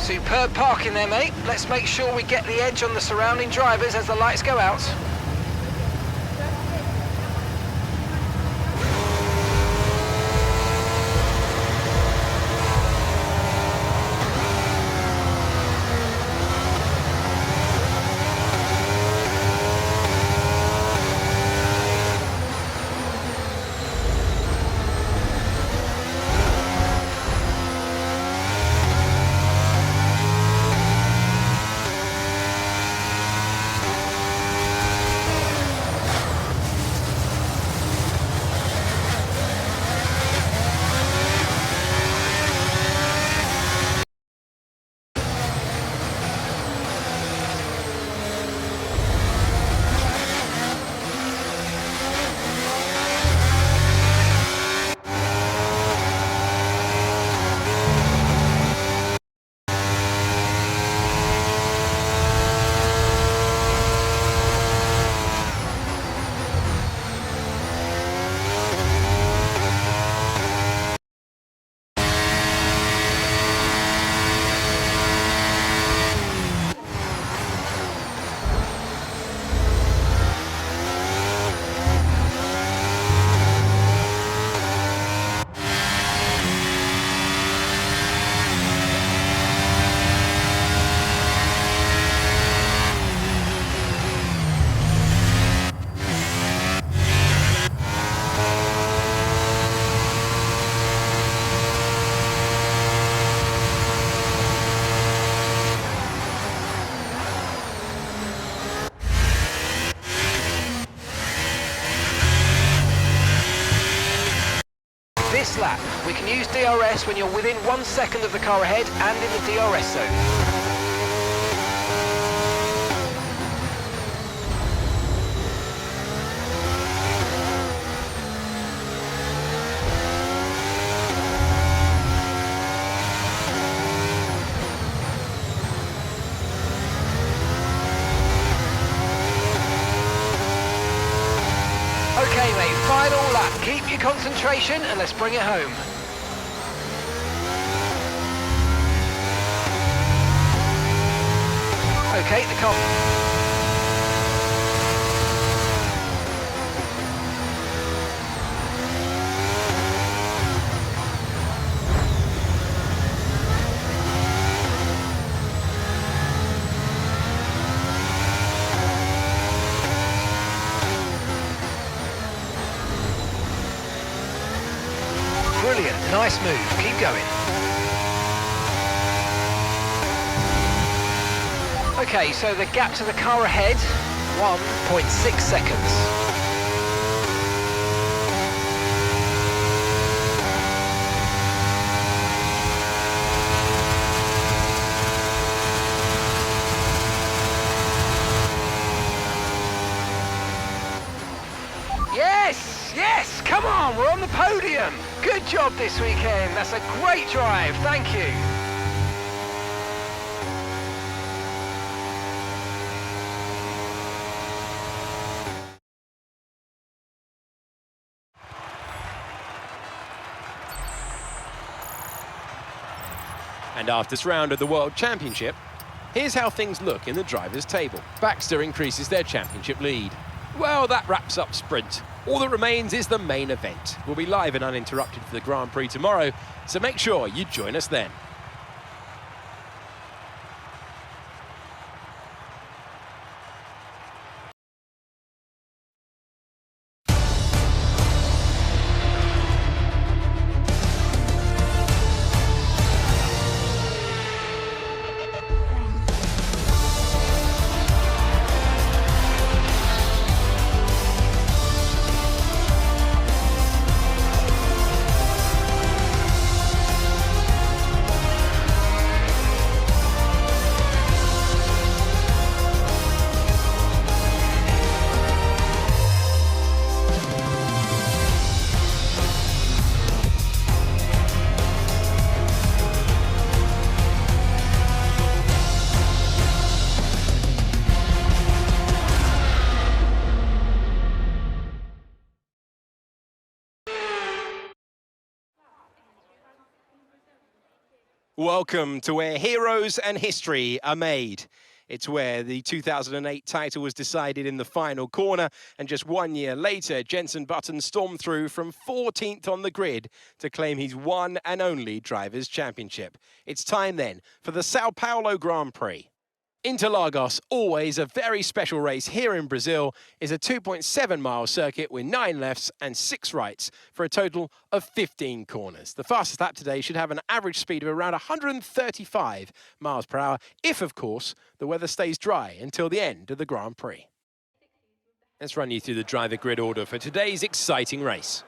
Superb parking there, mate. Let's make sure we get the edge on the surrounding drivers as the lights go out. This lap, we can use DRS when you're within 1 second of the car ahead and in the DRS zone. Okay mate, final lap. Keep your concentration and let's bring it home. Okay, the car... Brilliant, nice move, keep going. Okay, so the gap to the car ahead, 1.6 seconds. Yes, yes, come on, we're on the podium. Good job this weekend, that's a great drive, thank you. And after this round of the World Championship, here's how things look in the drivers' table. Baxter increases their championship lead. Well, that wraps up sprint. All that remains is the main event. We'll be live and uninterrupted for the Grand Prix tomorrow, so make sure you join us then. Welcome to where heroes and history are made. It's where the 2008 title was decided in the final corner, and just 1 year later, Jenson Button stormed through from 14th on the grid to claim his one and only Drivers' Championship. It's time then for the Sao Paulo Grand Prix. Interlagos, always a very special race here in Brazil, is a 2.7-mile circuit with 9 lefts and 6 rights for a total of 15 corners. The fastest lap today should have an average speed of around 135 miles per hour, if, of course, the weather stays dry until the end of the Grand Prix. Let's run you through the driver grid order for today's exciting race.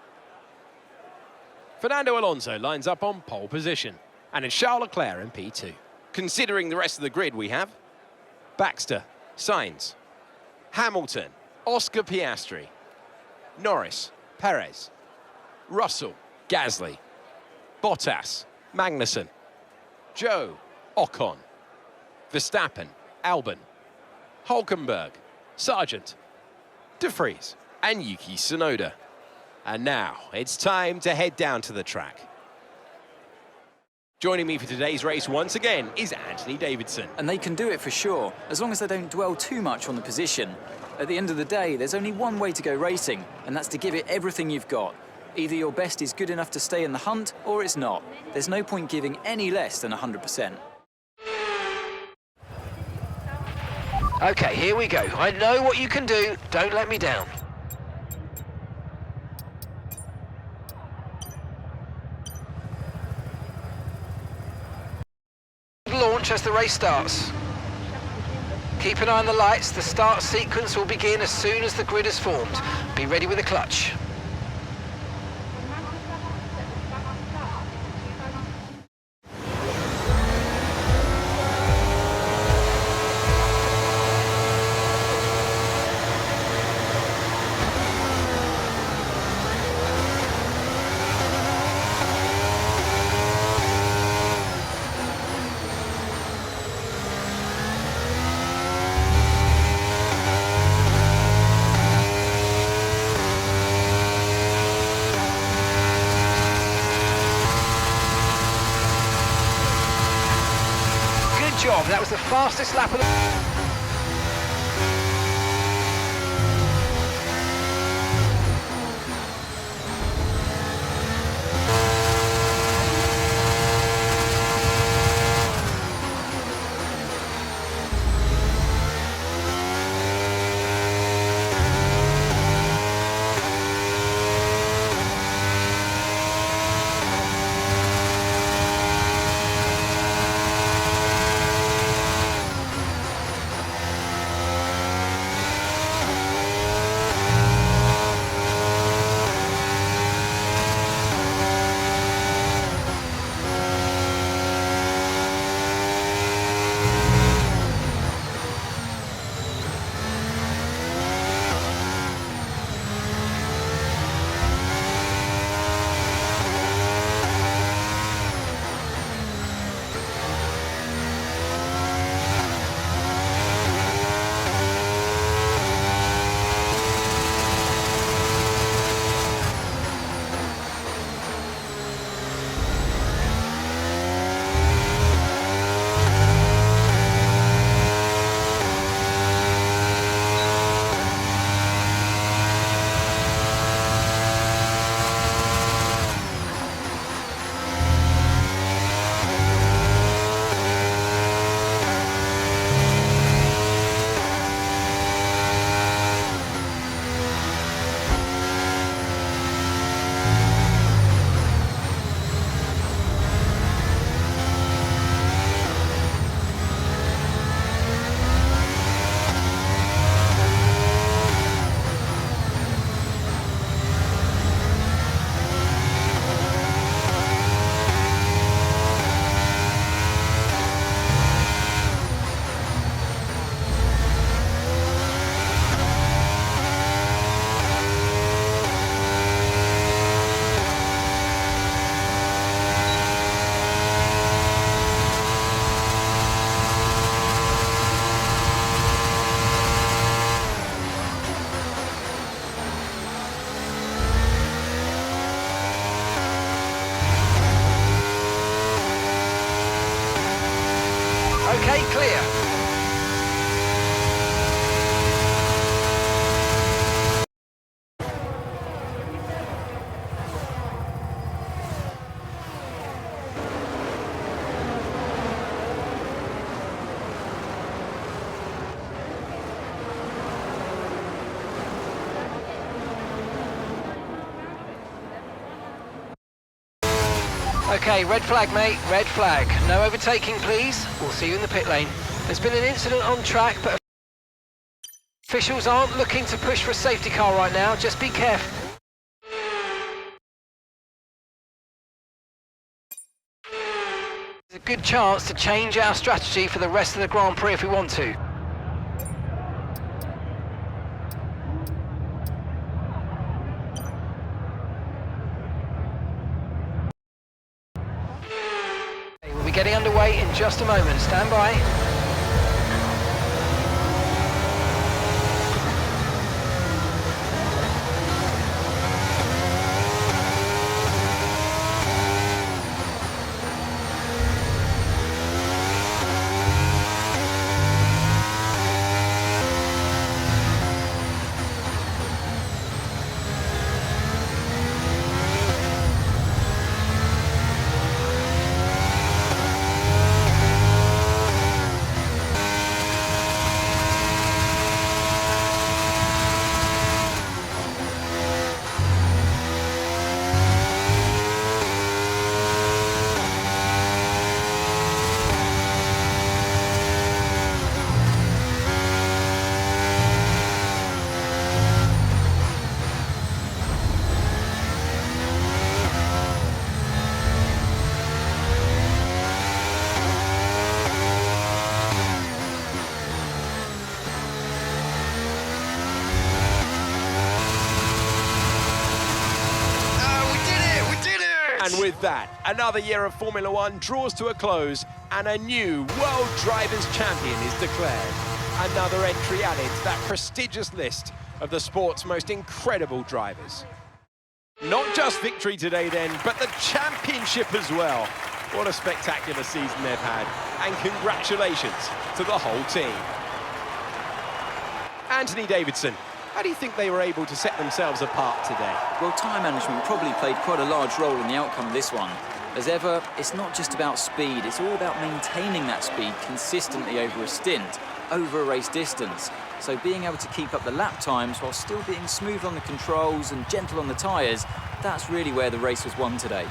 Fernando Alonso lines up on pole position, and it's Charles Leclerc in P2. Considering the rest of the grid, we have Baxter, Sainz, Hamilton, Oscar Piastri, Norris, Perez, Russell, Gasly, Bottas, Magnussen, Joe, Ocon, Verstappen, Albon, Hulkenberg, Sargent, De Vries, and Yuki Tsunoda. And now it's time to head down to the track. Joining me for today's race once again is Anthony Davidson. And they can do it for sure, as long as they don't dwell too much on the position. At the end of the day, there's only one way to go racing, and that's to give it everything you've got. Either your best is good enough to stay in the hunt, or it's not. There's no point giving any less than 100%. Okay, here we go. I know what you can do. Don't let me down. Launch as the race starts. Keep an eye on the lights. The start sequence will begin as soon as the grid is formed. Be ready with the clutch. Job. That was the fastest lap of the... stay clear. Okay, red flag, mate, red flag. No overtaking, please. We'll see you in the pit lane. There's been an incident on track, but officials aren't looking to push for a safety car right now. Just be careful. There's a good chance to change our strategy for the rest of the Grand Prix if we want to. We'll be getting underway in just a moment. Stand by. And with that, another year of Formula One draws to a close and a new World Drivers' Champion is declared. Another entry added to that prestigious list of the sport's most incredible drivers. Not just victory today then, but the championship as well. What a spectacular season they've had, and congratulations to the whole team. Anthony Davidson, how do you think they were able to set themselves apart today? Well, time management probably played quite a large role in the outcome of this one. As ever, it's not just about speed, it's all about maintaining that speed consistently over a stint, over a race distance. So being able to keep up the lap times while still being smooth on the controls and gentle on the tyres, that's really where the race was won today.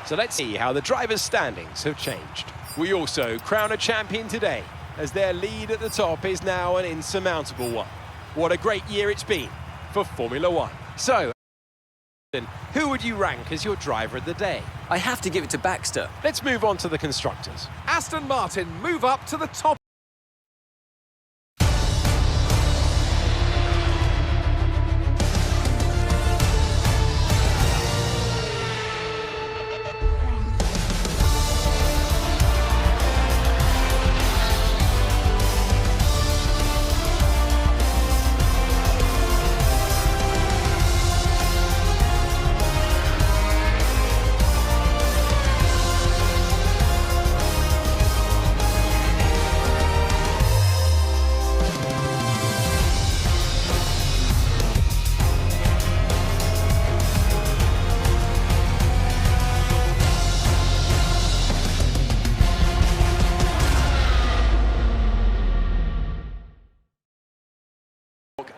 So let's see how the drivers' standings have changed. We also crown a champion today, as their lead at the top is now an insurmountable one. What a great year it's been for Formula One. So, who would you rank as your driver of the day? I have to give it to Baxter. Let's move on to the constructors. Aston Martin move up to the top.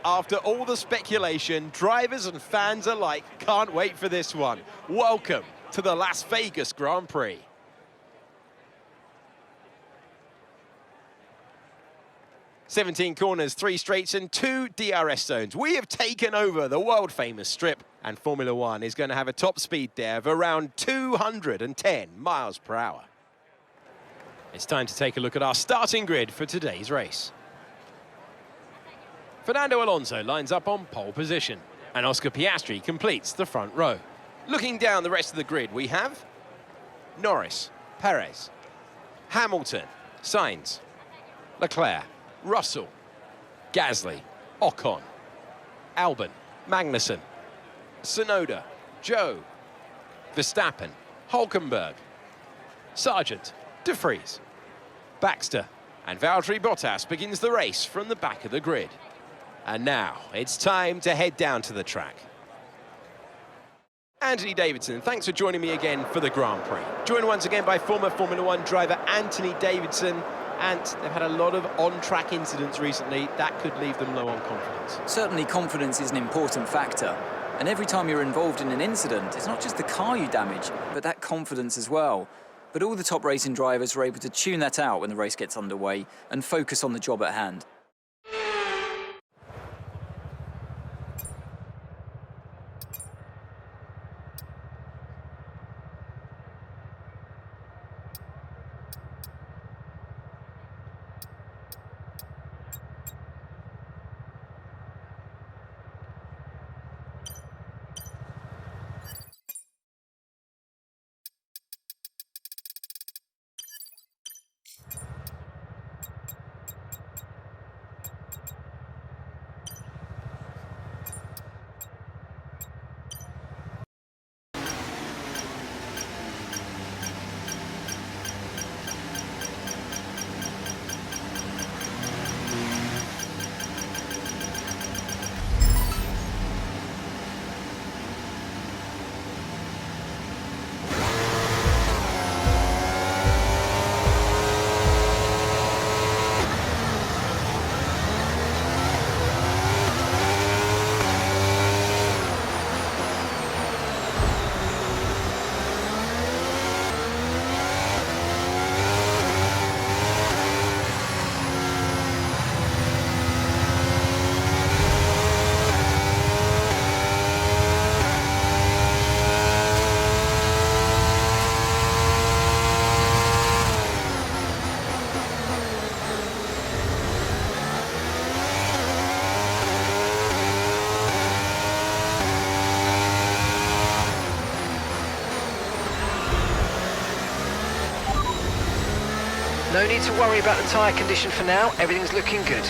After all the speculation, drivers and fans alike can't wait for this one. Welcome to the Las Vegas Grand Prix. "17 corners, 3 straights and 2 DRS zones. We have taken over the world-famous strip, and Formula One is going to have a top speed there of around 210 miles per hour. It's time to take a look at our starting grid for today's race. Fernando Alonso lines up on pole position, and Oscar Piastri completes the front row. Looking down the rest of the grid, we have Norris, Perez, Hamilton, Sainz, Leclerc, Russell, Gasly, Ocon, Albon, Magnussen, Tsunoda, Zhou, Verstappen, Hulkenberg, Sargent, De Vries, Baxter, and Valtteri Bottas begins the race from the back of the grid. And now it's time to head down to the track. Anthony Davidson, thanks for joining me again for the Grand Prix. Joined once again by former Formula One driver Anthony Davidson, and they've had a lot of on-track incidents recently that could leave them low on confidence. Certainly confidence is an important factor. And every time you're involved in an incident, it's not just the car you damage, but that confidence as well. But all the top racing drivers are able to tune that out when the race gets underway and focus on the job at hand. No need to worry about the tyre condition for now, everything's looking good.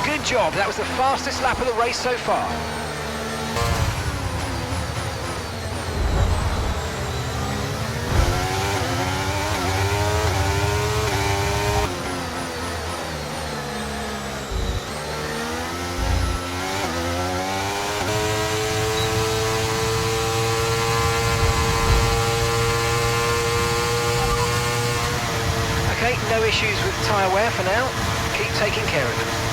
Good job, that was the fastest lap of the race so far. Okay, no issues with tyre wear for now. Keep taking care of them.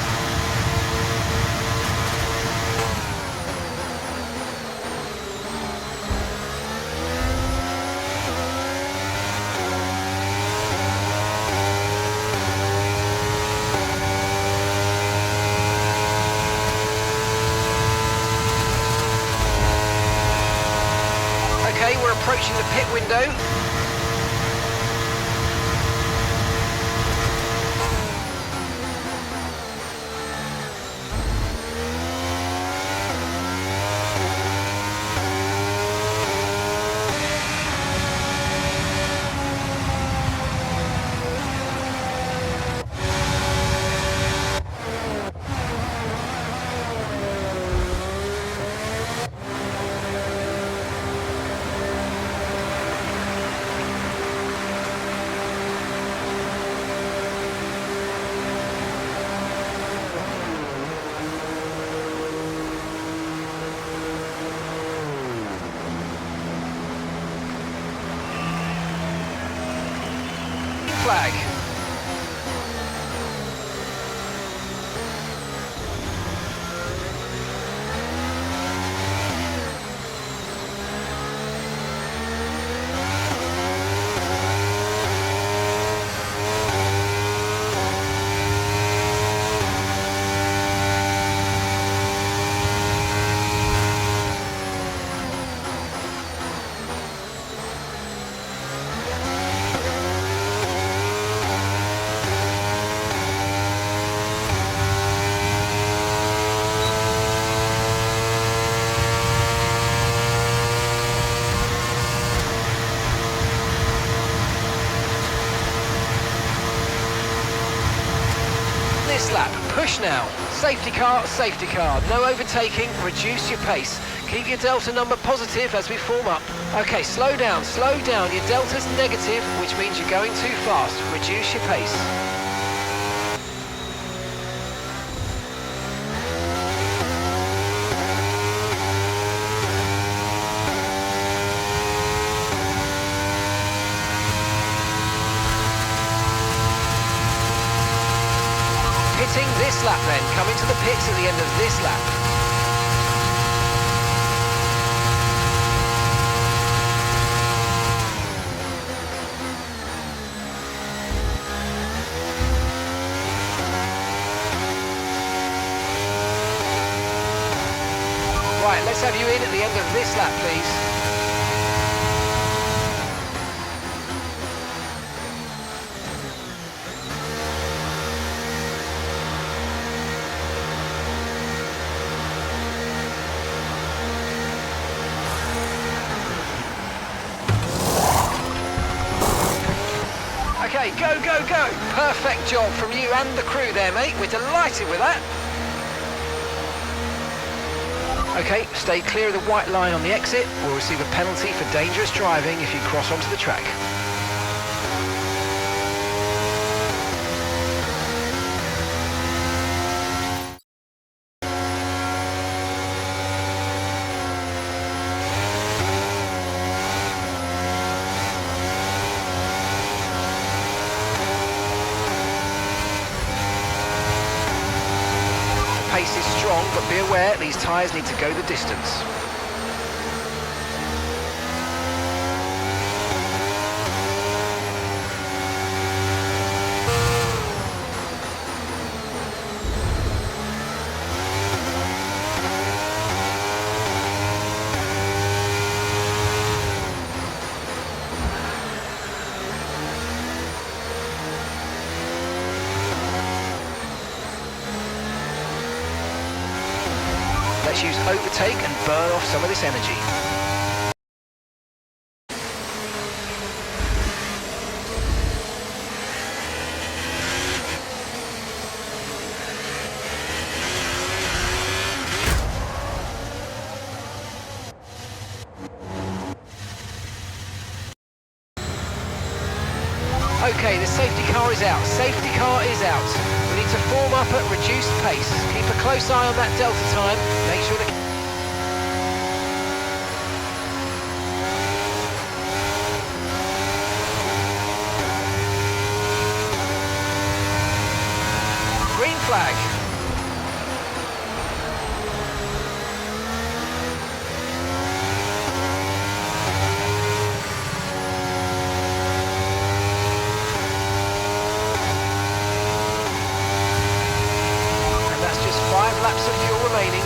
approaching the pit window. Flag. This lap, push now. Safety car, no overtaking, reduce your pace. Keep your delta number positive as we form up. Okay, slow down, your delta's negative, which means you're going too fast. Reduce your pace. Pitting this lap then, coming to the pits at the end of this lap. Right, let's have you in at the end of this lap, please. Okay, go, go, go! Perfect job from you and the crew there, mate. We're delighted with that. Okay, stay clear of the white line on the exit. We'll receive a penalty for dangerous driving if you cross onto the track. Pace is strong, but be aware these tyres need to go the distance. Let's use overtake and burn off some of this energy. Okay, the safety car is out. Safety car is out. We need to form up at reduced pace. Keep a close eye on that delta time. Make sure the... Green flag. Laps of fuel remaining.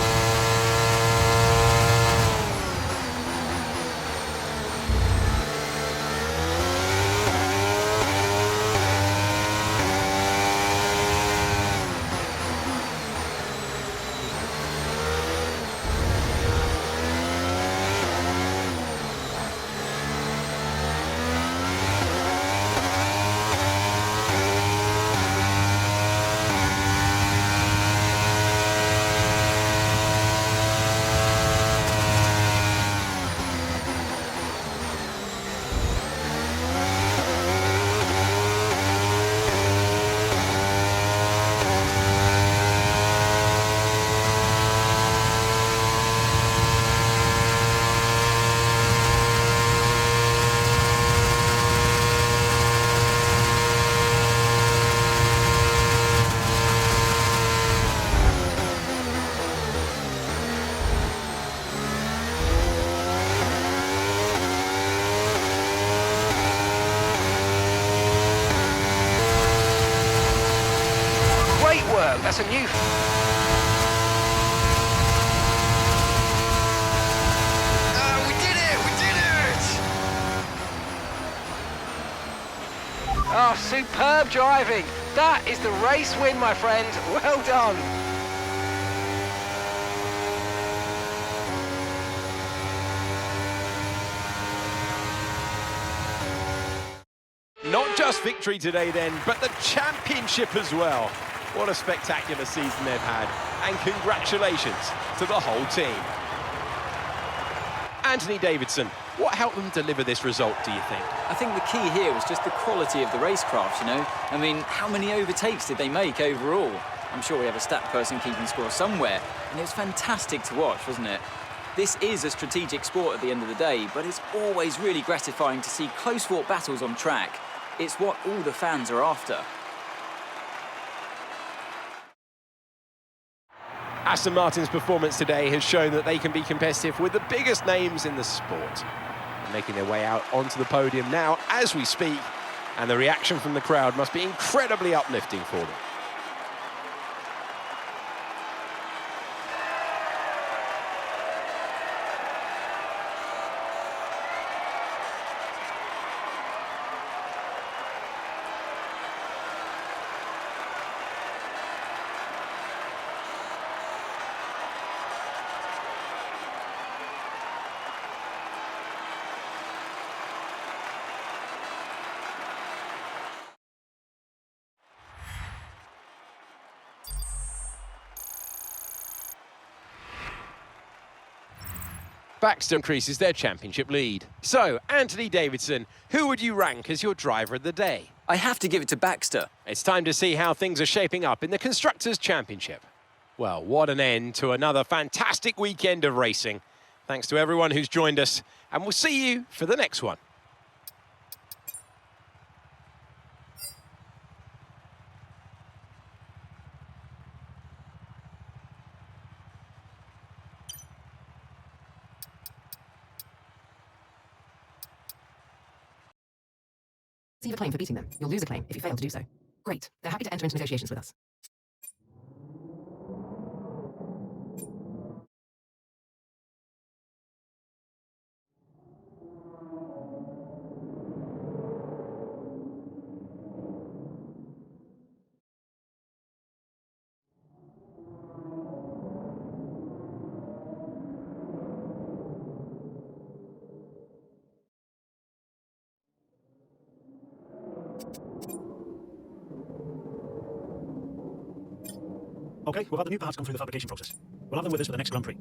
some new... We did it! We did it! Oh, superb driving. That is the race win, my friend. Well done. Not just victory today then, but the championship as well. What a spectacular season they've had, and congratulations to the whole team. Anthony Davidson, what helped them deliver this result, do you think? I think the key here was just the quality of the racecraft, you know? I mean, how many overtakes did they make overall? I'm sure we have a stat person keeping score somewhere, and it was fantastic to watch, wasn't it? This is a strategic sport at the end of the day, but it's always really gratifying to see close-fought battles on track. It's what all the fans are after. Aston Martin's performance today has shown that they can be competitive with the biggest names in the sport. Making their way out onto the podium now as we speak, and the reaction from the crowd must be incredibly uplifting for them. Baxter increases their championship lead. So, Anthony Davidson, who would you rank as your driver of the day? I have to give it to Baxter. It's time to see how things are shaping up in the Constructors' Championship. Well, what an end to another fantastic weekend of racing. Thanks to everyone who's joined us, and we'll see you for the next one. Receive a claim for beating them. You'll lose a claim if you fail to do so. Great. They're happy to enter into negotiations with us. Okay, we've had the new parts come through the fabrication process. We'll have them with us for the next Grand Prix.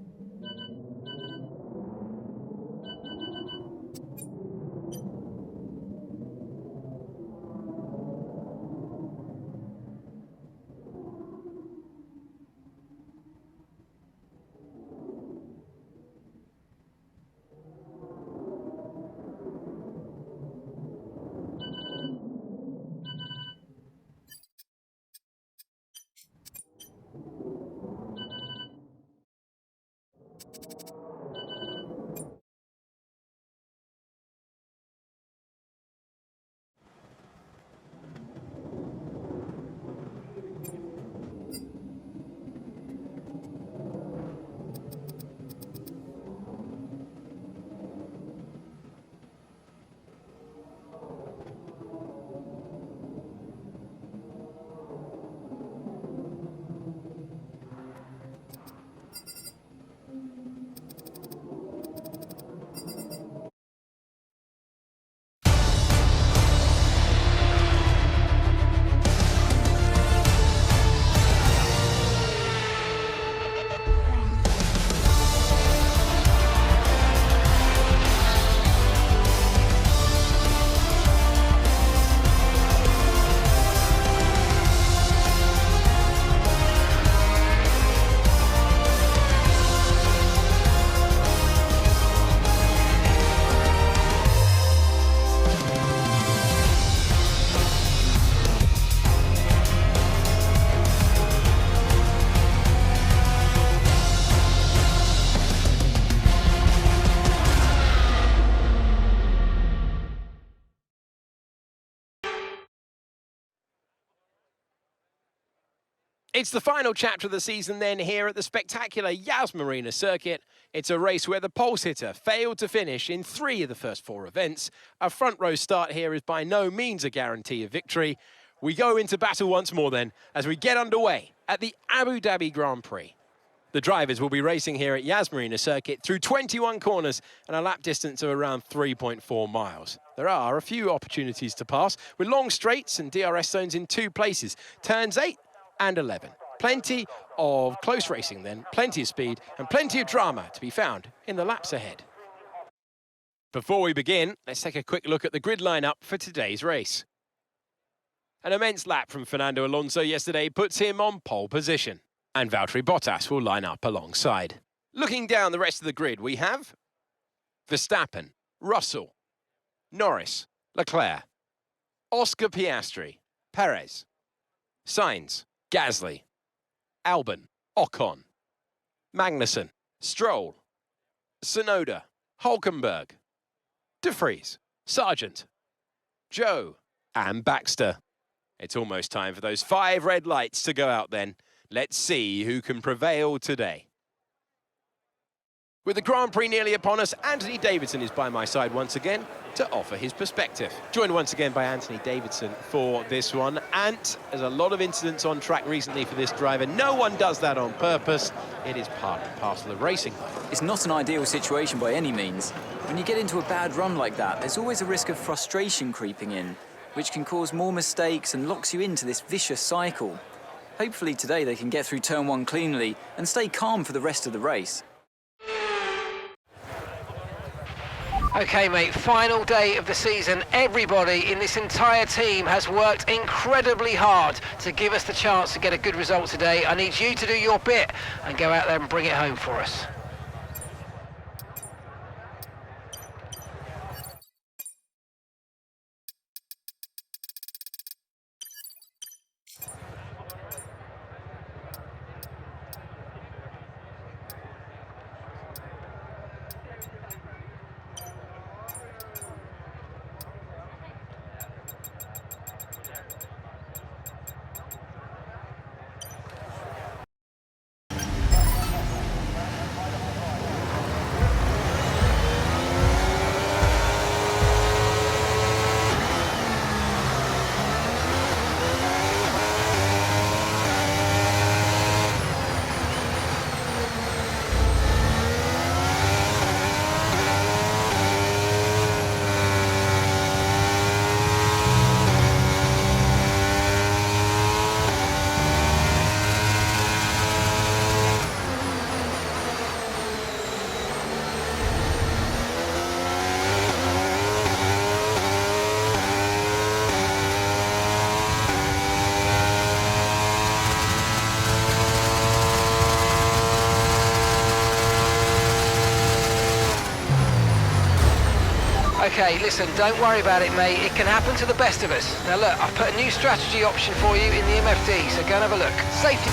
It's the final chapter of the season then here at the spectacular Yas Marina circuit. It's a race where the pulse hitter failed to finish in 3 of the first 4 events. A front row start here is by no means a guarantee of victory. We go into battle once more then as we get underway at the Abu Dhabi Grand Prix. The drivers will be racing here at Yas Marina circuit through 21 corners and a lap distance of around 3.4 miles. There are a few opportunities to pass with long straights and DRS zones in 2 places, turns 8 and 11. Plenty of close racing then, plenty of speed and plenty of drama to be found in the laps ahead. Before we begin, let's take a quick look at the grid lineup for today's race. An immense lap from Fernando Alonso yesterday puts him on pole position, and Valtteri Bottas will line up alongside. Looking down the rest of the grid, we have Verstappen, Russell, Norris, Leclerc, Oscar Piastri, Perez, Sainz, Gasly, Albon, Ocon, Magnussen, Stroll, Tsunoda, Hulkenberg, De Vries, Sargent, Joe and Baxter. It's almost time for those 5 red lights to go out then. Let's see who can prevail today. With the Grand Prix nearly upon us, Anthony Davidson is by my side once again to offer his perspective. Joined once again by Anthony Davidson for this one. Ant, there's a lot of incidents on track recently for this driver. No one does that on purpose. It is part and parcel of racing. It's not an ideal situation by any means. When you get into a bad run like that, there's always a risk of frustration creeping in, which can cause more mistakes and locks you into this vicious cycle. Hopefully today they can get through turn 1 cleanly and stay calm for the rest of the race. Okay, mate, final day of the season. Everybody in this entire team has worked incredibly hard to give us the chance to get a good result today. I need you to do your bit and go out there and bring it home for us. Okay, listen, don't worry about it, mate. It can happen to the best of us. Now look, I've put a new strategy option for you in the MFD, so go and have a look. Safety.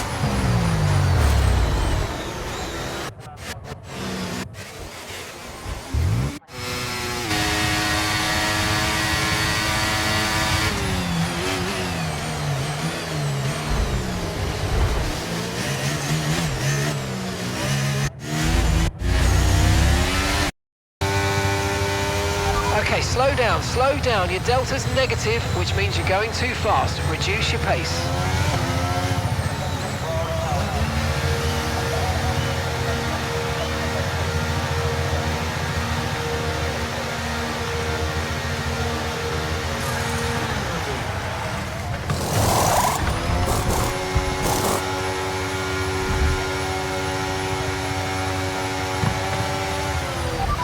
Okay, slow down, slow down. Your delta's negative, which means you're going too fast. Reduce your pace.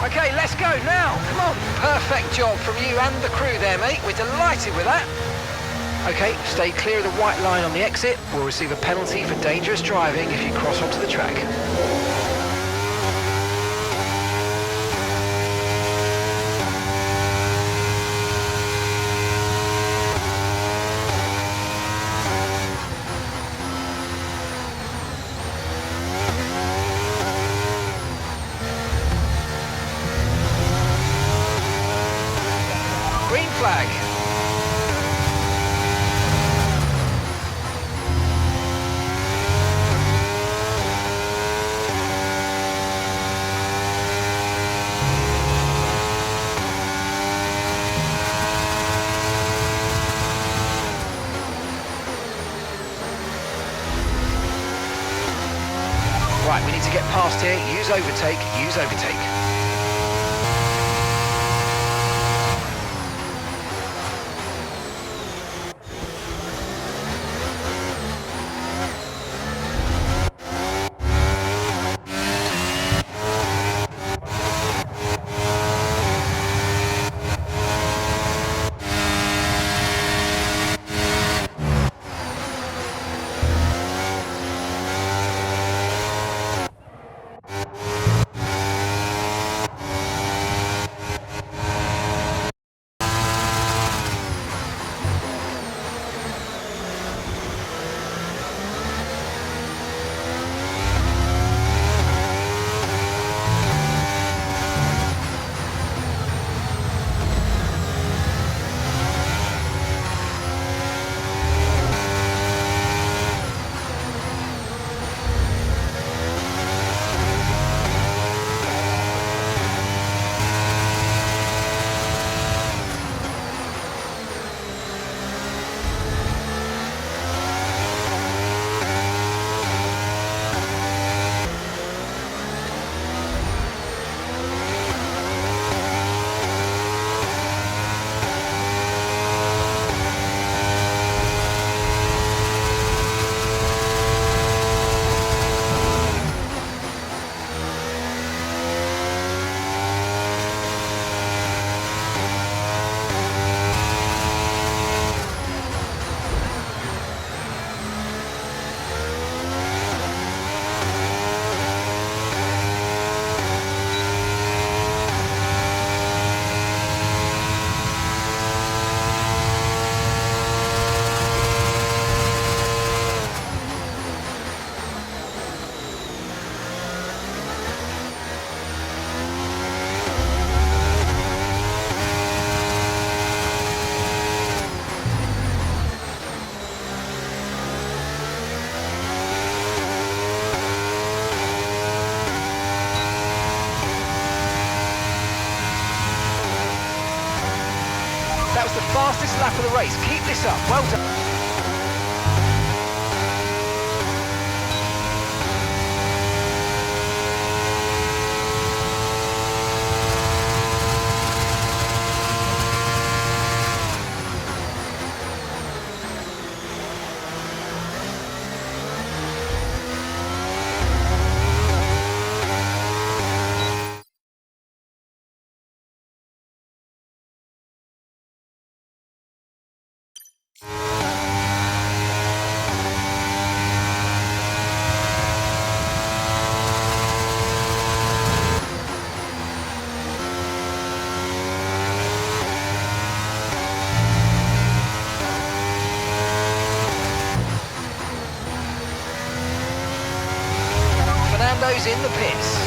Okay, let's go now. Come on. Perfect job from you and the crew there, mate. We're delighted with that. Okay, stay clear of the white line on the exit. We'll receive a penalty for dangerous driving if you cross onto the track. Green flag. get past here, use overtake, use overtake. That was the fastest lap of the race. Keep this up. Well done. Fernando's in the pits.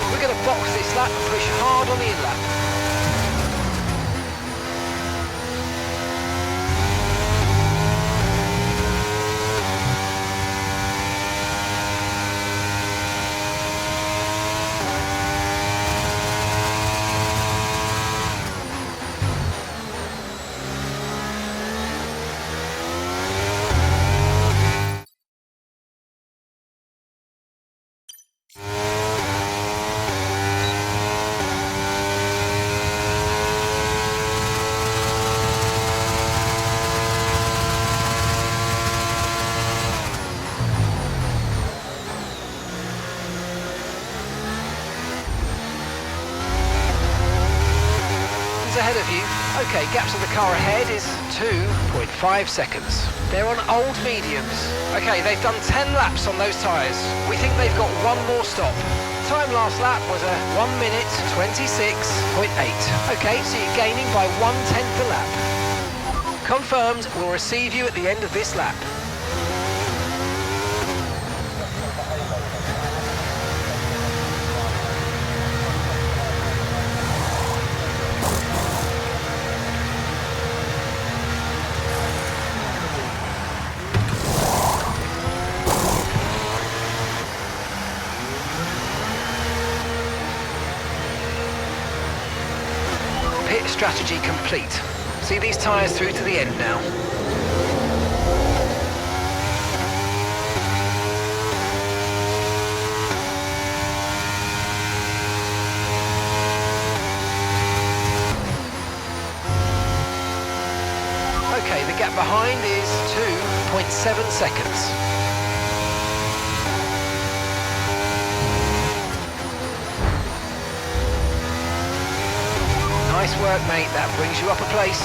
We're going to box this lap and push hard on the in-lap. Ahead of you. Okay, gaps of the car ahead is 2.5 seconds. They're on old mediums. Okay, they've done 10 laps on those tyres. We think they've got one more stop. Time last lap was a 1 minute 26.8. Okay, so you're gaining by 1/10 a lap. Confirmed, we'll receive you at the end of this lap. pit strategy complete. See these tyres through to the end now. Okay, the gap behind is 2.7 seconds. Nice work, mate. That brings you up a place.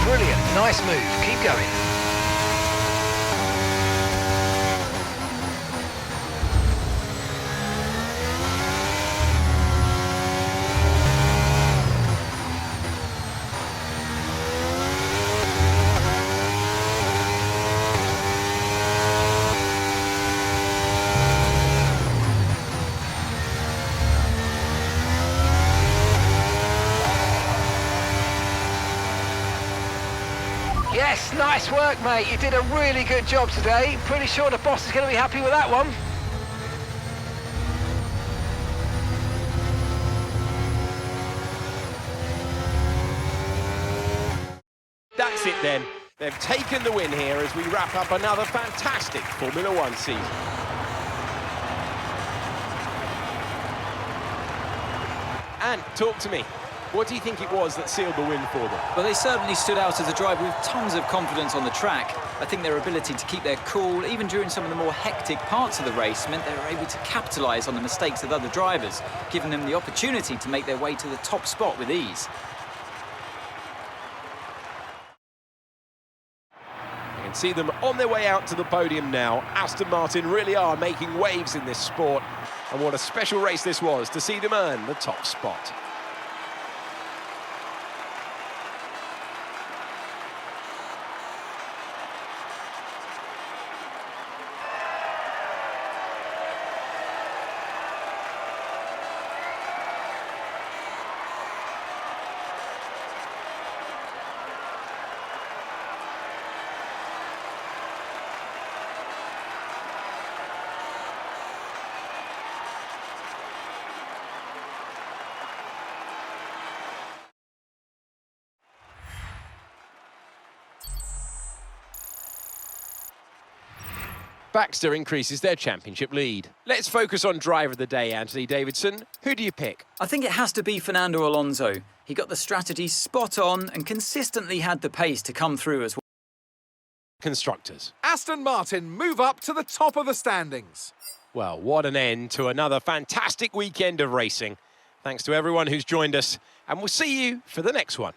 Brilliant, nice move, keep going. Yes, nice work, mate. You did a really good job today. Pretty sure the boss is going to be happy with that one. That's it then. They've taken the win here as we wrap up another fantastic Formula One season. And talk to me. What do you think it was that sealed the win for them? Well, they certainly stood out as a driver with tons of confidence on the track. I think their ability to keep their cool, even during some of the more hectic parts of the race, meant they were able to capitalise on the mistakes of other drivers, giving them the opportunity to make their way to the top spot with ease. You can see them on their way out to the podium now. Aston Martin really are making waves in this sport. And what a special race this was to see them earn the top spot. Baxter increases their championship lead. Let's focus on driver of the day, Anthony Davidson. Who do you pick? I think it has to be Fernando Alonso. He got the strategy spot on and consistently had the pace to come through as well. Constructors. Aston Martin move up to the top of the standings. Well, what an end to another fantastic weekend of racing. Thanks to everyone who's joined us, and we'll see you for the next one.